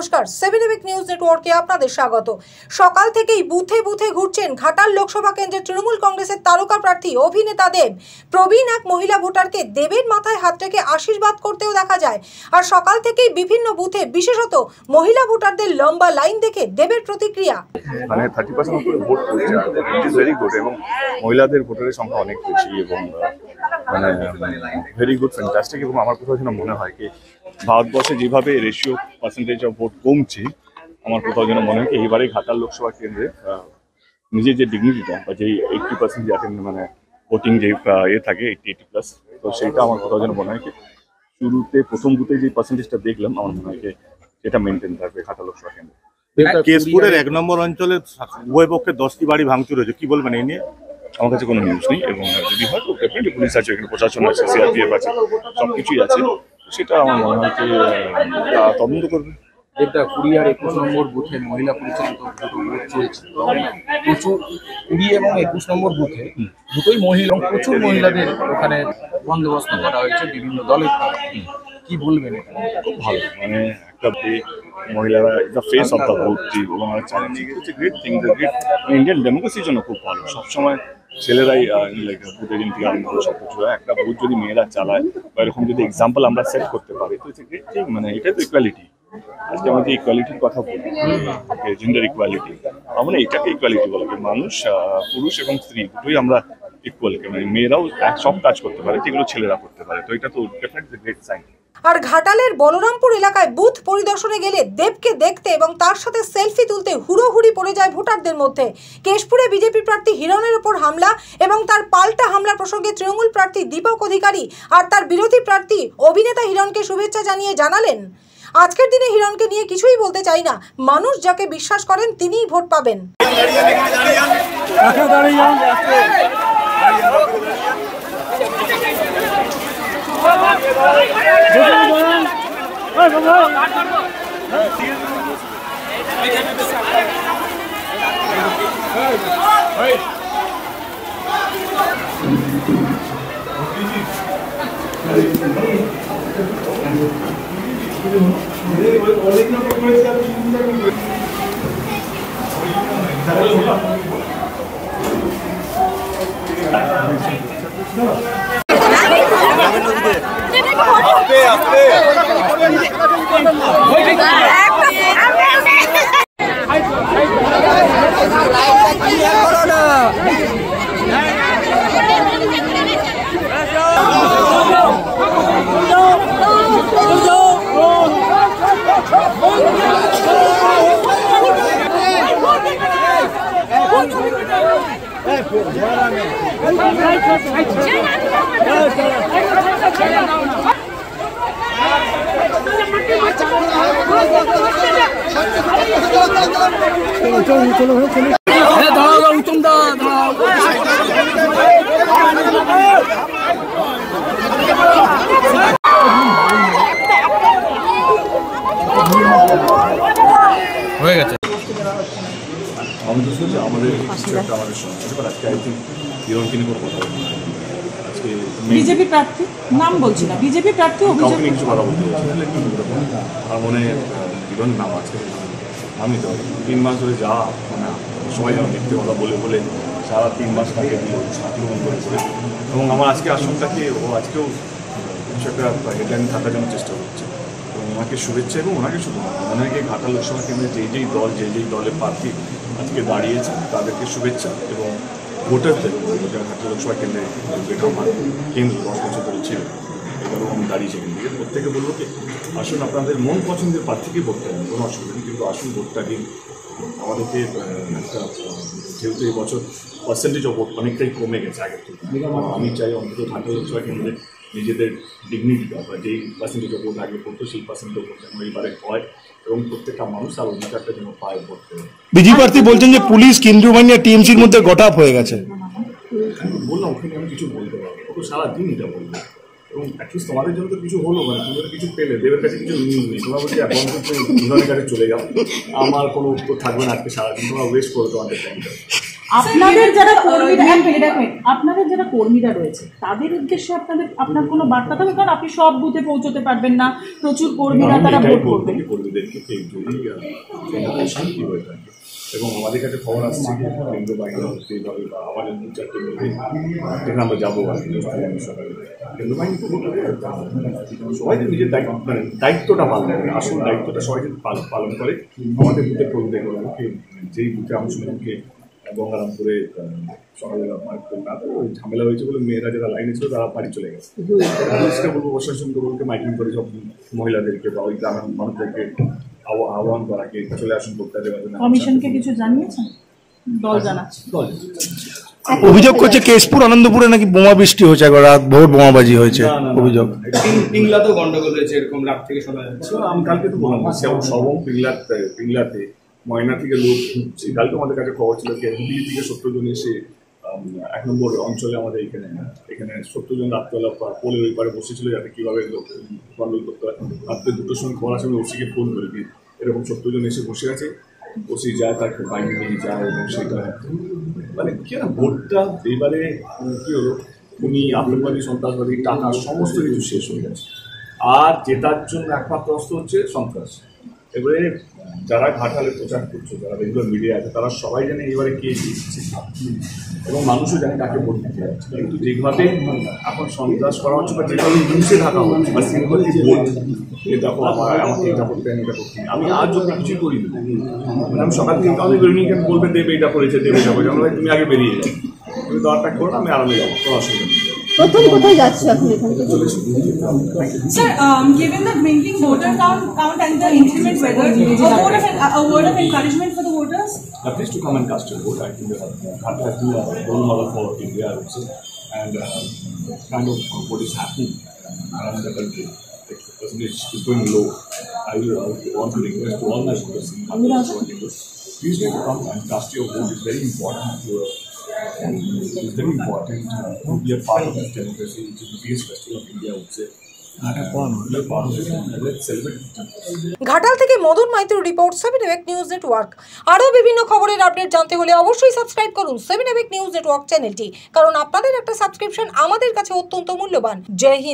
নমস্কার, 7 নিউজ নেটওয়ার্কে আপনাদের স্বাগত। সকাল থেকেই বুথে বুথে ঘুরছেন ঘাটাল লোকসভা কেন্দ্রের তৃণমূল কংগ্রেসের তারকা প্রার্থী অভিনেতা দেব। প্রবীণ এক মহিলা ভোটারকে দেবের মাথায় হাত রেখে আশীর্বাদ করতেও দেখা যায়। আর সকাল থেকেই বিভিন্ন বুথে বিশেষত মহিলা ভোটারদের লম্বা লাইন দেখে দেবের প্রতিক্রিয়া। মানে 30% উপরে ভোট করছে, ইট ইজ ভেরি গুড। এবং মহিলাদের ভোটারের সংখ্যা অনেক বেশি এবং মানে ভেরি গুড, ফ্যান্টাস্টিক। এবং আমার কোথাও যেন মনে হয় কি ভারতবর্ষে যেভাবে রেশিও পার্সেন্টেজ অফ ভোট কমছে, আমার কোথাও যেন মনে হয় কি এইবারে ঘাটাল লোকসভা কেন্দ্রে নিজের যে ডিগনিটিটা বা যে 80% যে মানে ভোটিং যে থাকে 80+, তো সেইটা আমার কোথাও যেন মনে হয় কি শুরুতে প্রথম বুথে যে পার্সেন্টেজটা দেখলাম, আমার মনে হয় কি সেটা মেনটেন থাকবে ঘাটাল লোকসভা কেন্দ্রে। কেশপুরের 1 নম্বর অঞ্চলে উভয় পক্ষে 10টি বাড়ি ভাঙচুর হয়েছে, কি বলবেন এই নিয়ে? আমার কাছে কোনো নিউজ নেই, এবং যদি হয় তো ডেফিনেটলি পুলিশ আছে, এখানে প্রশাসন আছে, সিআরপিএফ আছে, সবকিছুই আছে। সেটা আমার মনে হয় যে তদন্ত করবে। যেটা 20 আর 21 নম্বর বুথে মহিলা পরিচালিত ভোট চলছে, প্রচুর 20 এবং 21 নম্বর বুথে দুটোই মহিলা, প্রচুর মহিলাদের ওখানে বন্দোবস্ত করা হয়েছে বিভিন্ন দলের। কি বলবেন? খুব ভালো, মানে একটা মহিলারা the face of the vote, ওনারা চালাচ্ছে, it's a great thing, Indian ডেমোক্রেসির জন্য খুব ভালো। সবসময় ছেলেরাই বুথ এজেন্ট থেকে আরম্ভ করে সব কিছু, একটা বুথ যদি মেয়েরা চালায় বা এরকম যদি এক্সাম্পল আমরা সেট করতে পারি, তো ইটস এ গ্রেট থিং। মানে এটাই তো ইকুয়ালিটি। আজকে আমাদের ইকুয়ালিটির কথা বলি, জেন্ডার ইকুয়ালিটি, আমরা এটাকে ইকুয়ালিটি বলে। মানুষ, পুরুষ এবং স্ত্রী দুটোই আমরা ইকুয়াল, মানে মেয়েরাও সব কাজ করতে পারে যেগুলো ছেলেরা করতে পারে, তো এটা তো ডেফিনেটলি গ্রেট সাইন। আর ঘাটালের বলরামপুর এলাকায় বুথ পরিদর্শনে গেলে দেবকে দেখতে এবং তার সাথে সেলফি তুলতে হুড়োহুড়ি পড়ে যায় ভোটারদের মধ্যে। কেশপুরে বিজেপি প্রার্থী হিরণের উপর হামলা এবং তার পাল্টা হামলার প্রসঙ্গে তৃণমূল প্রার্থী দীপক অধিকারী আর তার বিরোধী প্রার্থী অভিনেতা হিরণকে শুভেচ্ছা জানিয়ে জানালেন, আজকের দিনে হিরণকে নিয়ে কিছুই বলতে চাই না, মানুষ যাকে বিশ্বাস করেন তিনিই ভোট পাবেন। হয়ে গেছে। আমাদের আজকে আই থিঙ্ক হিরণকে নিয়ে কথা বলবো। আজকে বিজেপি প্রার্থী নাম বলছি না, বিজেপি প্রার্থী অভিযোগ কিছু কথা বলতে আর মনে হিরণের নাম আজকে নাম নিতে হবে। 3 মাস ধরে যা মানে সবাই যেন মিথ্যে কথা বলে বলে সারা 3 মাস তাকে দিল আক্রমণ করে। এবং আমার আজকে আশঙ্কাকে ও আজকেও কিছু একটা হেডলাইন থাকার জন্য চেষ্টা করছে। এবং ওনাকে শুভেচ্ছা, এবং ওনাকে শুধু ওনাকে ঘাটাল লোকসভা কেন্দ্রে যেই দলের প্রার্থী আজকে দাঁড়িয়েছে তাদেরকে শুভেচ্ছা, এবং ভোটারদের ঘাটাল লোকসভা কেন্দ্রে আমার কেন্দ্র 10 বছর ধরে ছিল, এবারও আমি দাঁড়িয়েছি এখান থেকে। প্রত্যেকে বলবো কি আসুন আপনাদের মন পছন্দের প্রার্থীকে ভোট দেবেন, কোনো অসুবিধা নেই, কিন্তু আসুন ভোটটা দিন। আমাদেরকে একটা যেহেতু এই বছর পার্সেন্টেজ অফ ভোট অনেকটাই কমে গেছে আগের থেকে, আমি চাই অন্তত ঘাটাল লোকসভা কেন্দ্রে নিজেদের ডিগনিটিটা বা যেই পার্সেন্টেজ অফ ভোট আগে করতো সেই পার্সেন্টেজ অফ ভোট যেন এবারে হয়, এবং প্রত্যেকটা মানুষ তার অধিকারটা যেন পায় ভোট দেবে। বিজেপি প্রার্থী বলছেন যে পুলিশ কেন্দ্রীয় বাহিনী টিএমসির মধ্যে গঠাপ হয়ে গেছে। বললাম ওখানে আমি কিছু বলতে পারবো, ও তো সারাদিন এটা বলবো। এবং অ্যাটলিস্ট তোমাদের জন্য তো কিছু হলো, মানে তোমাদের কিছু পেলে, দেবের কাছে কিছু নিউজ নেই, তোমরা বলছি এখন তো কাছে চলে যাও, আমার কোনো উত্তর থাকবে না আজকে সারাদিন, তোমরা ওয়েস্ট করো তোমাদের টাইমটা। আপনাদের যারা কর্মীরা আপনাদের যারা কর্মীরা রয়েছে তাদের উদ্দেশ্যে আপনার কোনো বার্তা থাকবে, কারণ আপনি সব বুথে পৌঁছতে পারবেন না, প্রচুর কর্মীরা তারা ভোট করবে। কর্মীদেরকে যদি শান্তি হয়ে থাকে এবং আমাদের কাছে খবর আসছে যে কেন্দ্র বাহিনী এইভাবে বা আমাদের দু চারটে মিলে যেখানে আমরা যাবো আর কি সকালে কেন্দ্র বাহিনী সবাই যে নিজের দায়িত্ব মানে দায়িত্বটা পালন করে, আসল দায়িত্বটা সবাই যদি পালন করে আমাদের বুথের কর্মীদেরকে যেই বুথে আমি শুনলামকে গঙ্গারামপুরে সকালে না ওই ঝামেলা হয়েছে বলে মেয়েরা যারা লাইনে ছিল তারা বাড়ি চলে গেছে। পুলিশকে বলবো, প্রশাসনকে বলতে মাইকিং করে সব মহিলাদেরকে বা ওই গ্রামের মানুষদেরকে আহ্বান করাকে চলে আসুন করতে দেওয়ার জন্য। কমিশনকে কিছু জানিয়েছেন? দল জানাচ্ছে। অভিযোগ করছে কেশপুর আনন্দপুরে নাকি বোমা বৃষ্টি হয়েছে, একবার রাত ভোর বোমাবাজি হয়েছে অভিযোগ। পিংলাতেও গন্ডগোল হয়েছে এরকম রাত থেকে শোনা যাচ্ছে। আমি কালকে তো বললাম সবং পিংলাতে ময়না থেকে লোক ঢুকছে। কালকে আমাদের কাছে খবর ছিল যে হুগলি থেকে 70 জন এসে 1 নম্বর অঞ্চলে আমাদের এখানে 70 জন রাত্রেবেলা পোলের ওই পারে বসেছিল যাতে কীভাবে গন্ডগোল করতে হয়। রাত্রে 2টোর সময় খবর আসে, আমি ওসিকে ফোন করে দিই এরকম 70 জন এসে বসে আছে। ওসি যায়, তাকে বাইরে নিয়ে যায় এবং সেটা মানে কি না ভোটটা এবারে কী হলো, উনি আতঙ্কবাদী সন্ত্রাসবাদী টাকা সমস্ত কিছু শেষ হয়ে গেছে। আর জেতার জন্য একমাত্র অস্ত্র হচ্ছে সন্ত্রাস। এবারে যারা ঘাটালে প্রচার করছে, যারা রেগুলার মিডিয়া আছে, তারা সবাই জানে এবারে কে জিতছে এবং মানুষও জানে কাকে ভোট দিতে যাচ্ছে। কিন্তু যেভাবে এখন সন্ত্রাস করা হচ্ছে বা যেভাবে নিউজে থাকা হচ্ছে বা সিম্পলি ভোট এ দেখো আমাকে এটা করতে আমি এটা করতে, আমি আজ যদি কিছুই করিনি মানে আমি সকাল থেকে আমি বেরোনি, কেন বলবে দেবে এটা করেছে দেবে এটা করেছে, আমরা তুমি আগে বেরিয়ে যাও, তুমি তো আটটা করো আমি আরামে যাবো, কোনো অসুবিধা নেই। প্রথম কোথায় যাচ্ছে এখন এখান থেকে? Sir, given the dwindling voter count and the inclement weather, a word of encouragement for the voters? Please to come and cast your vote. I think Ghat has been a role model for India, I would say, and kind of what is happening around the country. The percentage is going low. I want to request to all my voters, please do come and cast your vote. It's very important. It's very important to be a part of this democracy, which is the biggest festival of India, I would say. Ghatal থেকে Madan মাইতির report 7 news network. আরও বিভিন্ন খবরের update জানতে হলে অবশ্যই subscribe করুন 7 news network চ্যানেলটি, কারণ আপনাদের একটা সাবস্ক্রিপশন আমাদের কাছে অত্যন্ত মূল্যবান। জয় হিন্দ।